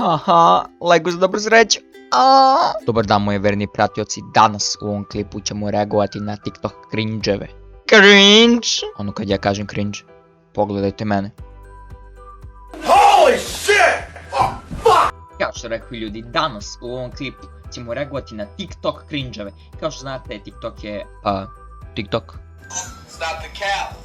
Aha, like uz dobru sreću. Dobar dan moji verni pratioci, danas u ovom klipu ćemo reagovati na TikTok cringe-eve. Cringe! Ono kad ja kažem cringe, pogledajte mene. Holy shit! Oh, fuck! Kao što rekli ljudi, danas u ovom klipu ćemo reagovati na TikTok cringe-eve. Kao što znate, TikTok je, TikTok. Stop the cap!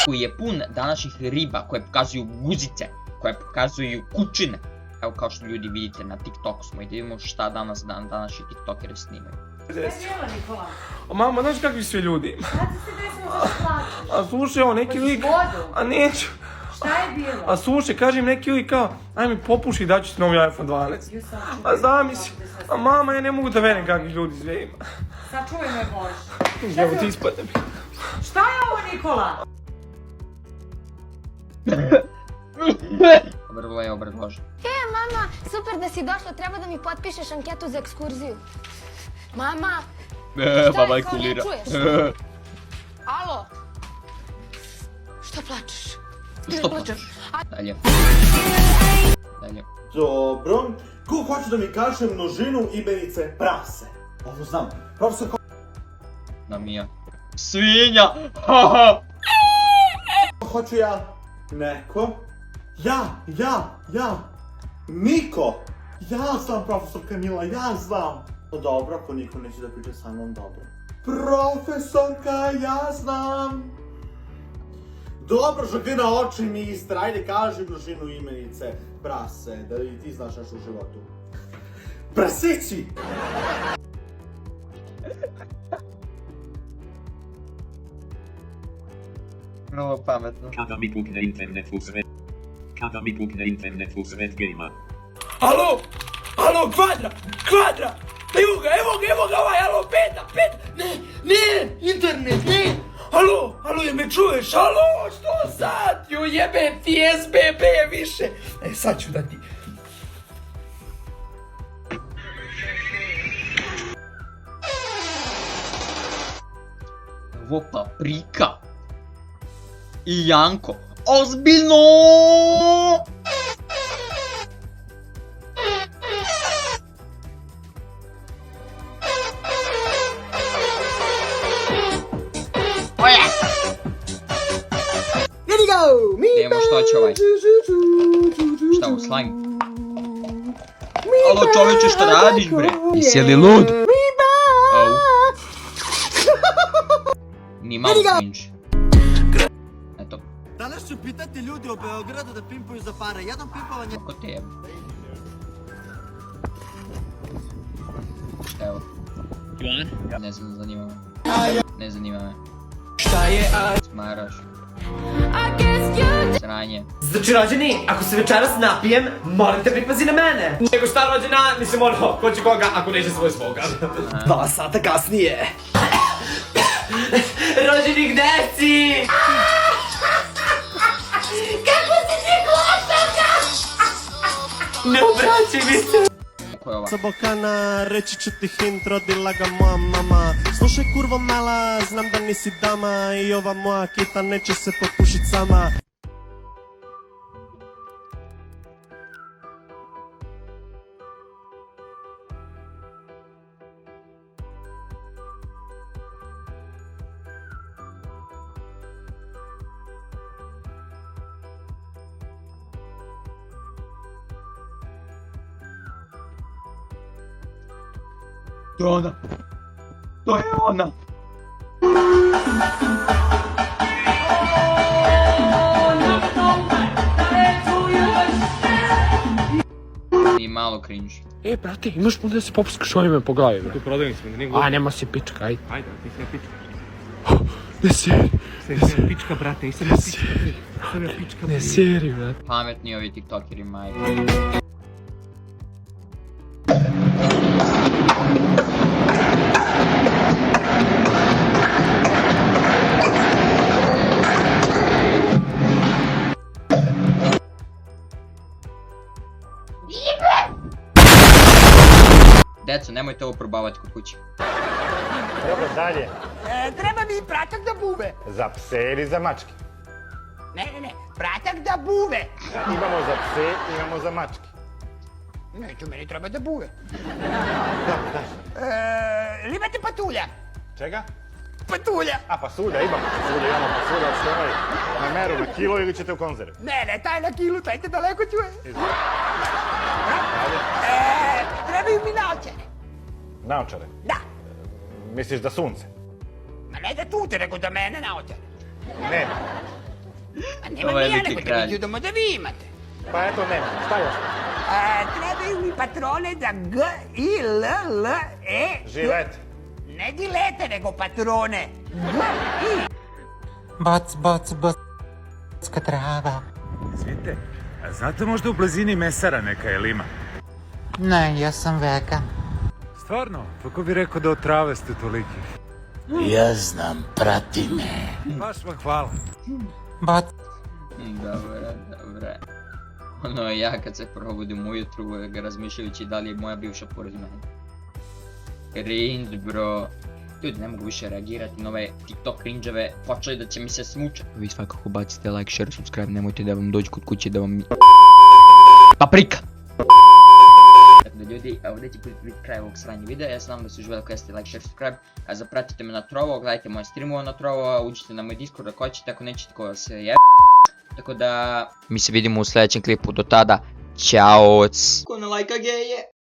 Koji je pun današnjih riba koje pokazuju guzice, koje pokazuju kućine. Evo kao što ljudi vidite na TikToku smo i da vidimo šta danas današnji TikTokeri snimaju. Šta je bilo, Nikola? A mama, znaš kakvi sve ljudi? Šta ti se desilo da se plaćaš? A slušaj, ovo neki lik... vodu? A neću. Šta je bilo? A slušaj, kaži mi neki lik kao, aj mi popuši da ću ti novi iPhone 12. A zamisli, a mama, ja ne mogu da verujem kakvi ljudi sve ima. Sačuvaj me Bože. Evo ti ispadne mi. Šta je ovo, Nikola? Obrazloži. Mama, super da si došla, treba da mi potpišeš anketu za ekskurziju. Mama, Baba je, kao ne čuješ? Alo? Što plačeš? Što plačeš? Dalje. Dobro. Ko hoće da mi kaže množinu imenice prase? Ovo znam. Profesor Namija. Svinja! Haha! hoću ja. Neko. Ja. Niko. Ja znam, profesor Kamila, ja znam. No dobro, ako niko neće da priča sa mnom, dobro. Profesorka, ja znam. Dobro, žagina oči ministra, ajde kaži množinu imenice prase, da i ti znaš nešto u životu. Prasići! Vrlo pametno. Kada mi pukne internet u svet. Kada mi pukne internet u svet gejma. Alo, kvadra! Evo ga ovaj, alo, peta! Ne, internet, ne! Alo, jel me čuješ, alo, što sad? Jo, jebe ti SBB više! Sad ću da ti... Ovo Paprika. I Janko. Ozbiljno! Idemo, što će ovaj? Šta u slang? Alo čoveče, šta radiš bre? Jesi li lud? Au. Ni malo cringe. Eto. Danas ću pitati ljudi u Beogradu da pimpuju za pare. Jednom pimpovanje... Oko te. Evo. Ne znam, zanima me. Ne zanima me. Šta je, Smaraš. Sranje. Znači rođeni, ako se večeras napijem, molim te pripazi na mene. Nego šta rođena, mislim ono, ko će koga, ako neće svoj svoga. 2 sata kasnije. Rođeni, gde si? Kako si ti glasaka? Ne obraćaj mi se. Ko je ova? Sabokana, reći ću ti hint, rodila ga moja mama. Slušaj kurvo mala, znam da nisi dama. I ova moja kita neće se popušit sama. To je ona. To je ona. Ni malo cringe. Brate, imaš puno da se popuskaš ovime po glavi, bre. Tu prodavnicu mi da nije glupo. A, nema si pička, ajde. Ajde, ti se pička. Ne seri. Se pička, brate, i sam pička. Ne seri, brate. Pametni ovi tiktokeri, majke. Deco, nemojte ovo probavati kod kuće. Dobro, dalje. Treba mi praćak za bube. Za pse ili za mačke? Ne, pratak da buve. Imamo za pse, imamo za mačke. Neću, meni treba da buve. Ili imate patulja? Čega? Patulja. A pasulja, imamo pasulja, što ovaj na meru na kilo ili ćete u konzerve? Ne, taj na kilu, taj te daleko čuje. Trebaju mi naočare. Naočare? Da. Misliš da sunce? Ma ne da tute, nego da mene naočare. Nema. Ma nema Ovo je ni ja, neki nego da kralj. mi ćudamo da vi imate. Pa eto nema, šta još? Trebaju mi patrone za G, I, L, L, E. Žilete. Ne dilete, nego patrone. G, I. Bocka trava. Izvinite, a znate možda u blizini mesara neka je lima? Ne, ja sam vegan. Stvarno? Kako bi rekao da od trave ste toliki? Ja znam, prati me. Baš vam hvala. Dobre. Ono ja kad se probudim ujutru razmišljajući da li je moja bivša pored mene. Cringe bro. Ljudi ne mogu više reagirati na ove TikTok cringe-eve, počeli da će mi se smučati. Vi svakako bacite like, share, subscribe, nemojte da vam dođe kod kuće da vam... Paprika! Dakle ljudi, ovdje će biti kraj ovog sranja videa, ja se nadam da se uživali ako jeste like, share, subscribe, a zapratite me na Trovo, gledajte moje streamove na Trovo, uđite na moj Discord ako hoćete, ako nećete ko se jebe. Tako da... Mi se vidimo u sljedećem klipu, do tada, ćao! Ko ne lajka geje!